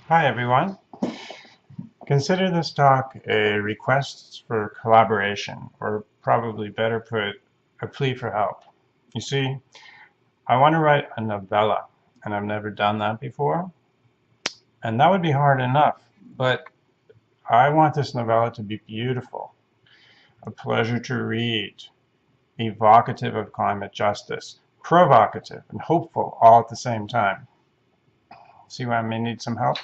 Hi everyone. Consider this talk a request for collaboration, or probably better put, a plea for help. You see, I want to write a novella, and I've never done that before, and that would be hard enough, but I want this novella to be beautiful, a pleasure to read, evocative of climate justice, provocative and hopeful all at the same time. See why I may need some help?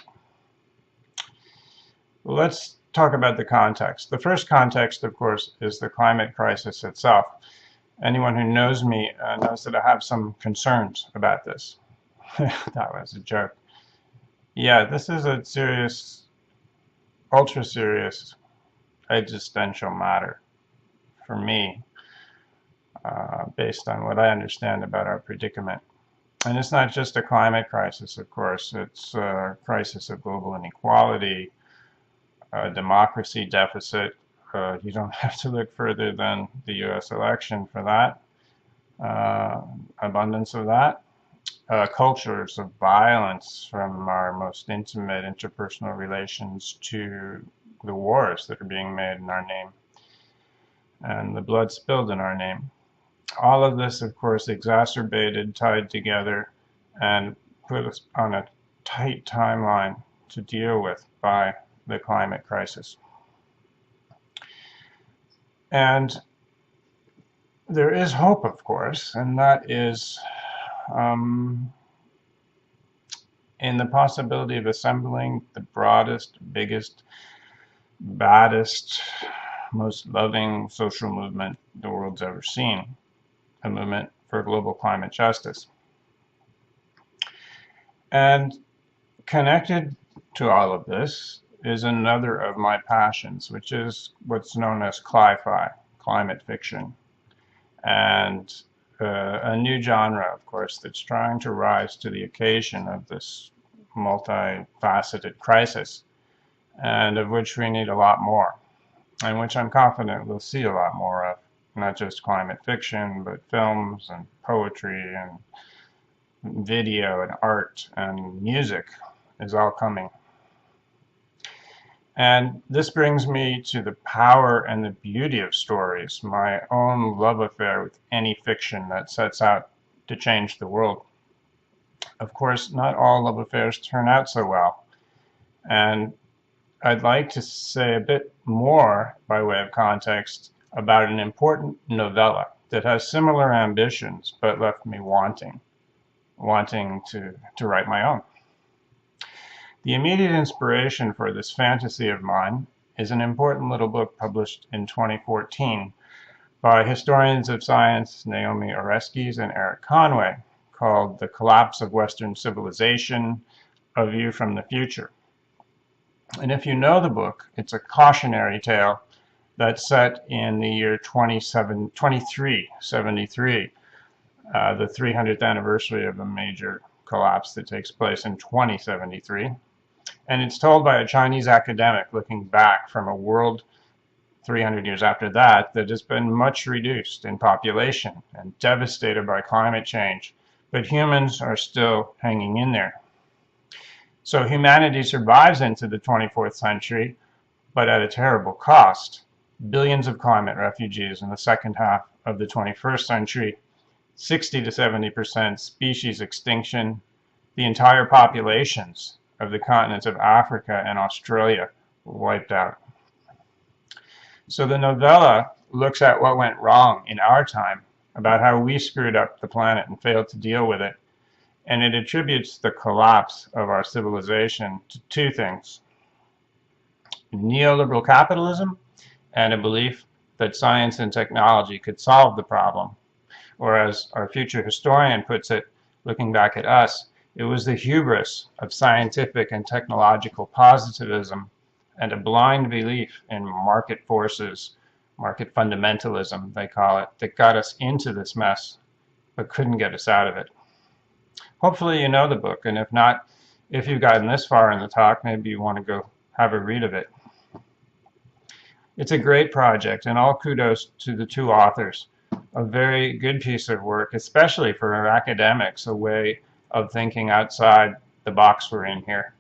Let's talk about the context. The first context, of course, is the climate crisis itself. Anyone who knows me knows that I have some concerns about this. That was a joke. Yeah, this is a serious, ultra serious existential matter for me, based on what I understand about our predicament. And it's not just a climate crisis, of course. It's a crisis of global inequality, a democracy deficit. You don't have to look further than the US election for that. Abundance of that. Cultures of violence, from our most intimate interpersonal relations to the wars that are being made in our name and the blood spilled in our name. All of this, of course, exacerbated, tied together, and put us on a tight timeline to deal with by the climate crisis. And there is hope, of course, and that is in the possibility of assembling the broadest, biggest, baddest, most loving social movement the world's ever seen, a movement for global climate justice. And connected to all of this is another of my passions, which is what's known as cli-fi, climate fiction, and a new genre, of course, that's trying to rise to the occasion of this multifaceted crisis, and of which we need a lot more, and which I'm confident we'll see a lot more of, not just climate fiction, but films and poetry and video and art and music is all coming. And this brings me to the power and the beauty of stories, my own love affair with any fiction that sets out to change the world. Of course, not all love affairs turn out so well. And I'd like to say a bit more, by way of context, about an important novella that has similar ambitions but left me wanting to write my own. The immediate inspiration for this fantasy of mine is an important little book published in 2014 by historians of science Naomi Oreskes and Eric Conway, called The Collapse of Western Civilization, A View from the Future. And if you know the book, it's a cautionary tale that's set in the year 2373, the 300th anniversary of a major collapse that takes place in 2073. And it's told by a Chinese academic looking back from a world 300 years after that has been much reduced in population and devastated by climate change, but humans are still hanging in there. So humanity survives into the 24th century, but at a terrible cost. Billions of climate refugees in the second half of the 21st century, 60 to 70% species extinction, the entire populations of the continents of Africa and Australia wiped out. So the novella looks at what went wrong in our time, about how we screwed up the planet and failed to deal with it, and it attributes the collapse of our civilization to two things: neoliberal capitalism and a belief that science and technology could solve the problem. Or as our future historian puts it, looking back at us, it was the hubris of scientific and technological positivism and a blind belief in market forces, market fundamentalism, they call it, that got us into this mess, but couldn't get us out of it. Hopefully you know the book, and if not, if you've gotten this far in the talk, maybe you want to go have a read of it. It's a great project, and all kudos to the two authors. A very good piece of work, especially for academics, a way of thinking outside the box we're in here.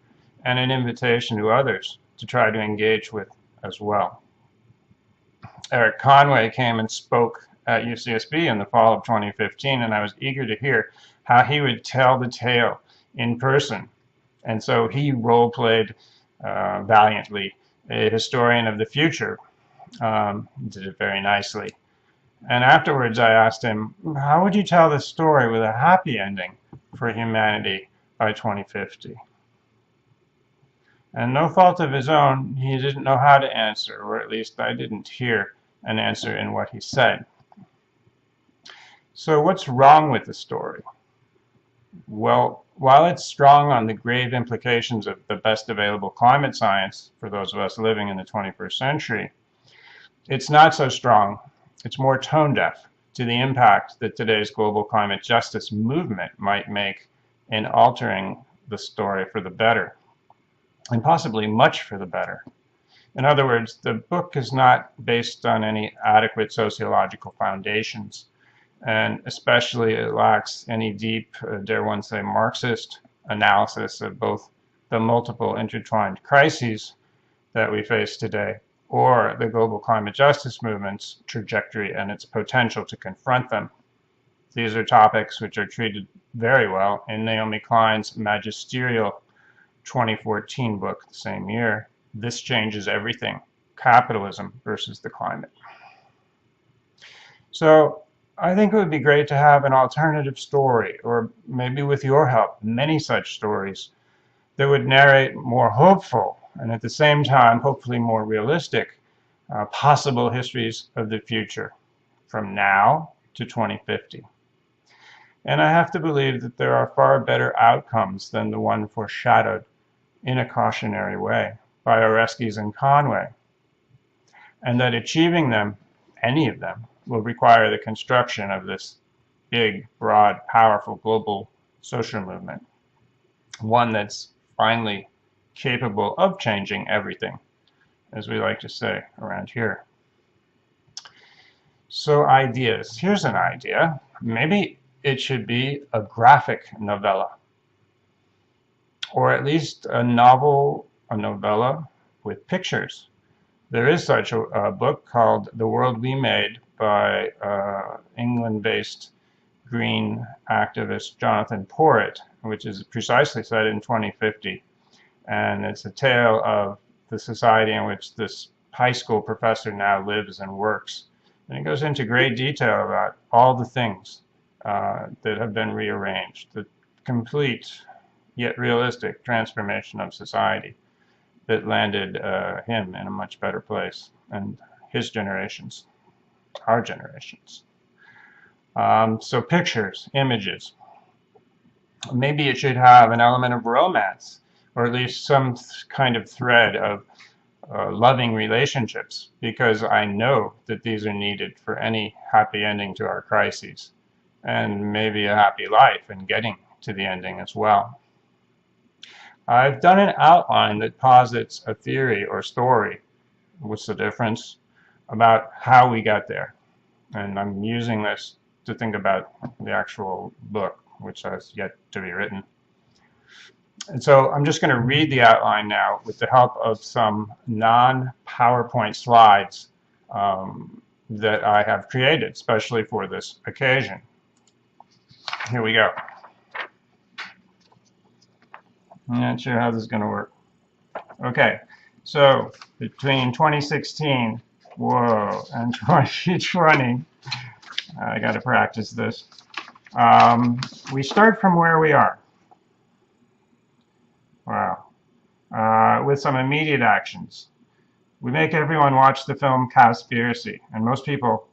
and an invitation to others to try to engage with as well. Eric Conway came and spoke at UCSB in the fall of 2015, and I was eager to hear how he would tell the tale in person. And so he role-played valiantly a historian of the future, did it very nicely. And afterwards I asked him, how would you tell this story with a happy ending for humanity by 2050? And no fault of his own, he didn't know how to answer, or at least I didn't hear an answer in what he said. So what's wrong with the story? Well, while it's strong on the grave implications of the best available climate science for those of us living in the 21st century, it's not so strong. It's more tone deaf to the impact that today's global climate justice movement might make in altering the story for the better, and possibly much for the better. In other words, the book is not based on any adequate sociological foundations, and especially it lacks any deep, dare one say, Marxist analysis of both the multiple intertwined crises that we face today, or the global climate justice movement's trajectory and its potential to confront them. These are topics which are treated very well in Naomi Klein's magisterial 2014 book the same year, This Changes Everything, Capitalism versus the Climate. So I think it would be great to have an alternative story, or maybe with your help, many such stories that would narrate more hopeful and at the same time hopefully more realistic possible histories of the future from now to 2050. And I have to believe that there are far better outcomes than the one foreshadowed in a cautionary way by Oreskes and Conway, and that achieving them, any of them, will require the construction of this big, broad, powerful global social movement, one that's finally capable of changing everything, as we like to say around here. So ideas. Here's an idea. Maybe it should be a graphic novella, or at least a novella with pictures. There is such a book called The World We Made by England-based green activist Jonathan Porritt, which is precisely set in 2050. And it's a tale of the society in which this high school professor now lives and works. And it goes into great detail about all the things that have been rearranged, the complete yet realistic transformation of society that landed him in a much better place, and his generations, our generations. So pictures, images. Maybe it should have an element of romance, or at least some kind of thread of loving relationships, because I know that these are needed for any happy ending to our crises, and maybe a happy life in getting to the ending as well. I've done an outline that posits a theory or story, what's the difference, about how we got there. And I'm using this to think about the actual book, which has yet to be written. And so I'm just going to read the outline now with the help of some non-PowerPoint slides that I have created, especially for this occasion. Here we go. I'm not sure how this is going to work. Okay, so between 2016, and 2020, I got to practice this. We start from where we are. Wow. With some immediate actions. We make everyone watch the film Cowspiracy, and most people,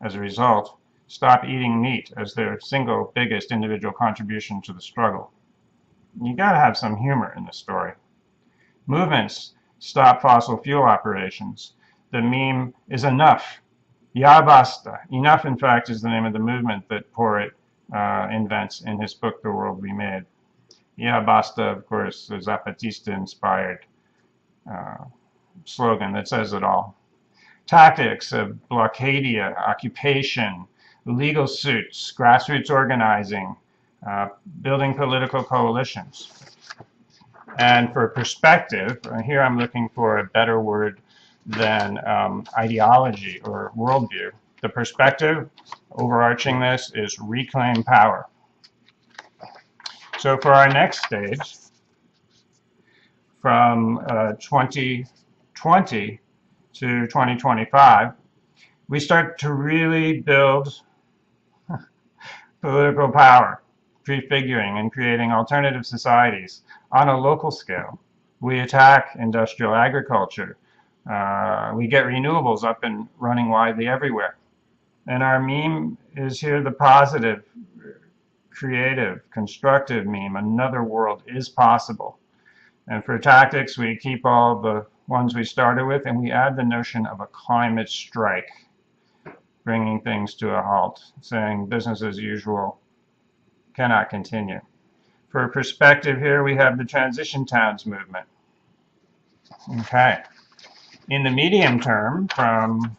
as a result, stop eating meat as their single biggest individual contribution to the struggle. You gotta have some humor in the story. Movements stop fossil fuel operations. The meme is enough. Ya basta. Enough, in fact, is the name of the movement that Porritt invents in his book, The World We Made. Ya basta, of course, a Zapatista-inspired slogan that says it all. Tactics of blockadia, occupation, legal suits, grassroots organizing, building political coalitions. And for perspective, here I'm looking for a better word than ideology or worldview. The perspective overarching this is reclaim power. So for our next stage, from 2020 to 2025, we start to really build political power, prefiguring and creating alternative societies on a local scale. We attack industrial agriculture. We get renewables up and running widely everywhere. And our meme is here the positive, creative, constructive meme. Another world is possible. And for tactics, we keep all the ones we started with, and we add the notion of a climate strike, bringing things to a halt, saying business as usual cannot continue. For perspective here, we have the transition towns movement. Okay. In the medium term, from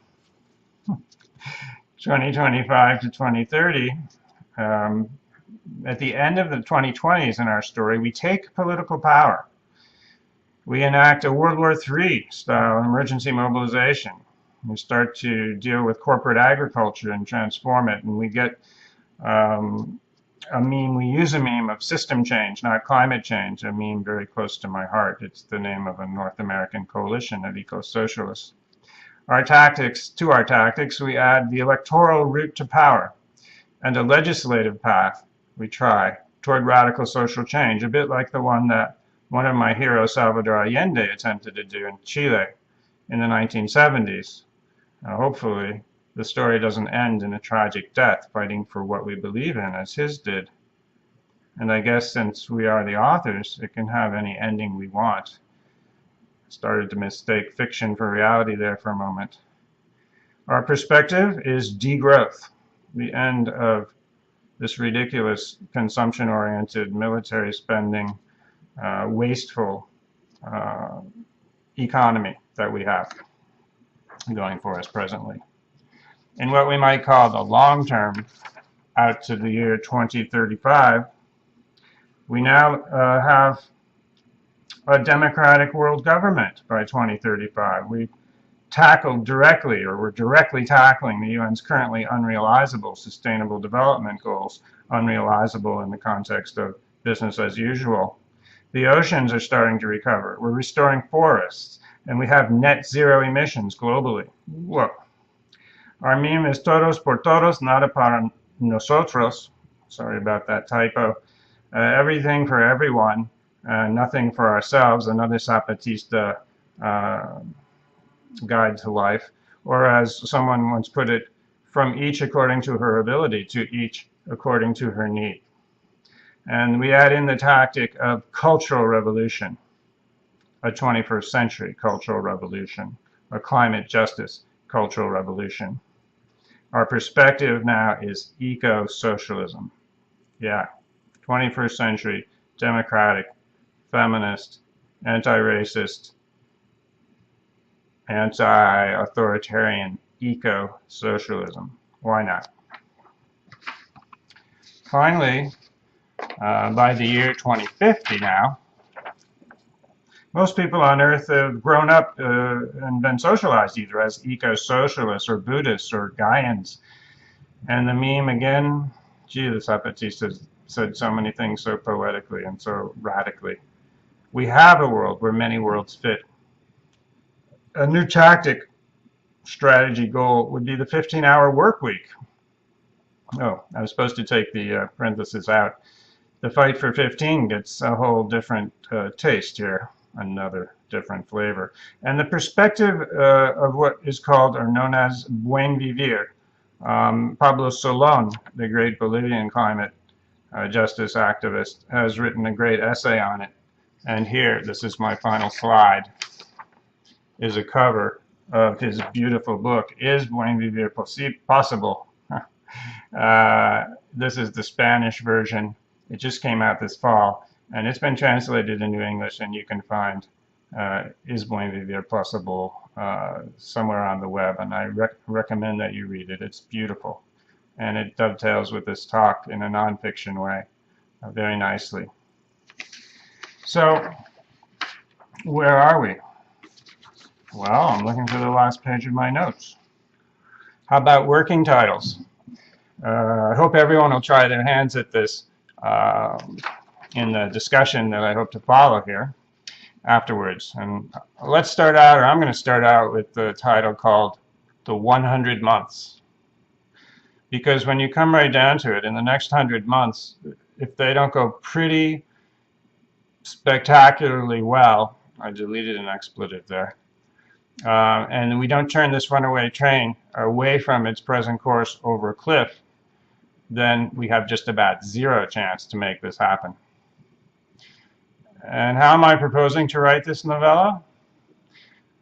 2025 to 2030, at the end of the 2020s in our story, we take political power. We enact a World War III style emergency mobilization. We start to deal with corporate agriculture and transform it, and we get a meme. We use a meme of system change, not climate change, a meme very close to my heart. It's the name of a North American coalition of eco-socialists. To our tactics, we add the electoral route to power and a legislative path we try toward radical social change, a bit like the one that one of my heroes, Salvador Allende, attempted to do in Chile in the 1970s. Hopefully, the story doesn't end in a tragic death fighting for what we believe in, as his did. And I guess since we are the authors, it can have any ending we want. Started to mistake fiction for reality there for a moment. Our perspective is degrowth, the end of this ridiculous consumption-oriented military spending, wasteful economy that we have going for us presently. In what we might call the long term, out to the year 2035, we now have a democratic world government by 2035. We've tackled directly, or we're directly tackling the UN's currently unrealizable sustainable development goals, unrealizable in the context of business as usual. The oceans are starting to recover. We're restoring forests, and we have net zero emissions globally. Whoa. Our meme is todos por todos, nada para nosotros. Sorry about that typo. Everything for everyone, nothing for ourselves, another Zapatista guide to life. Or as someone once put it, from each according to her ability to each according to her need. And we add in the tactic of cultural revolution, a 21st century cultural revolution, a climate justice cultural revolution. Our perspective now is eco-socialism. Yeah, 21st century, democratic, feminist, anti-racist, anti-authoritarian eco-socialism. Why not? Finally, by the year 2050 now, most people on Earth have grown up and been socialized either as eco-socialists or Buddhists or Gaians. And the meme again, gee, the Zapatistas said so many things so poetically and so radically. We have a world where many worlds fit. A new tactic strategy goal would be the 15-hour work week. Oh, I was supposed to take the parenthesis out. The fight for 15 gets a whole different taste here, another different flavor. And the perspective of what is called or known as buen vivir. Pablo Solon, the great Bolivian climate justice activist, has written a great essay on it. And here, this is my final slide, is a cover of his beautiful book, Is Buen Vivir Possible? This is the Spanish version. It just came out this fall, and it's been translated into English, and you can find Is Buen Vivir Possible somewhere on the web, and I recommend that you read it. It's beautiful, and it dovetails with this talk in a nonfiction way very nicely. So Where are we? Well, I'm looking for the last page of my notes. How about working titles? I hope everyone will try their hands at this in the discussion that I hope to follow here afterwards. And let's start out, or I'm going to start out with the title called The 100 Months. Because when you come right down to it, in the next 100 months, if they don't go pretty spectacularly well, I deleted an expletive there, and we don't turn this runaway train away from its present course over a cliff, then we have just about zero chance to make this happen. And how am I proposing to write this novella?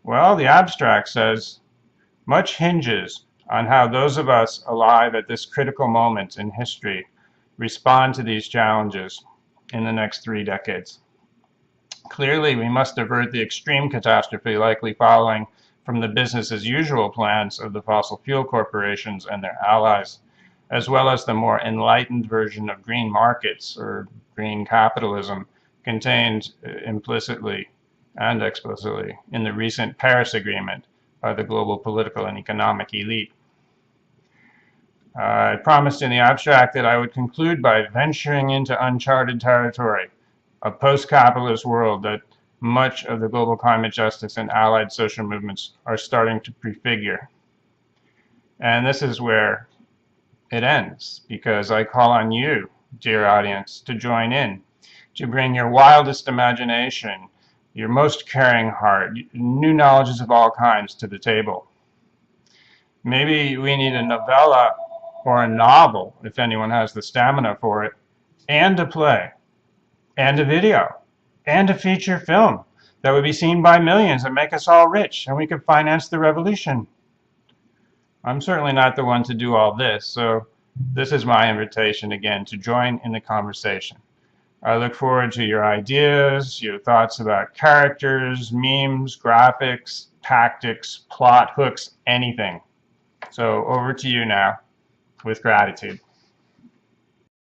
Well, the abstract says, much hinges on how those of us alive at this critical moment in history respond to these challenges in the next 3 decades. Clearly, we must avert the extreme catastrophe likely following from the business as usual plans of the fossil fuel corporations and their allies, as well as the more enlightened version of green markets or green capitalism contained implicitly and explicitly in the recent Paris Agreement by the global political and economic elite. I promised in the abstract that I would conclude by venturing into uncharted territory, a post-capitalist world that much of the global climate justice and allied social movements are starting to prefigure. And this is where it ends, because I call on you, dear audience, to join in, to bring your wildest imagination, your most caring heart, new knowledges of all kinds to the table. Maybe we need a novella or a novel, if anyone has the stamina for it, and a play, and a video, and a feature film that would be seen by millions and make us all rich, and we could finance the revolution. I'm certainly not the one to do all this, so this is my invitation again to join in the conversation. I look forward to your ideas, your thoughts about characters, memes, graphics, tactics, plot hooks, anything. So over to you now, with gratitude.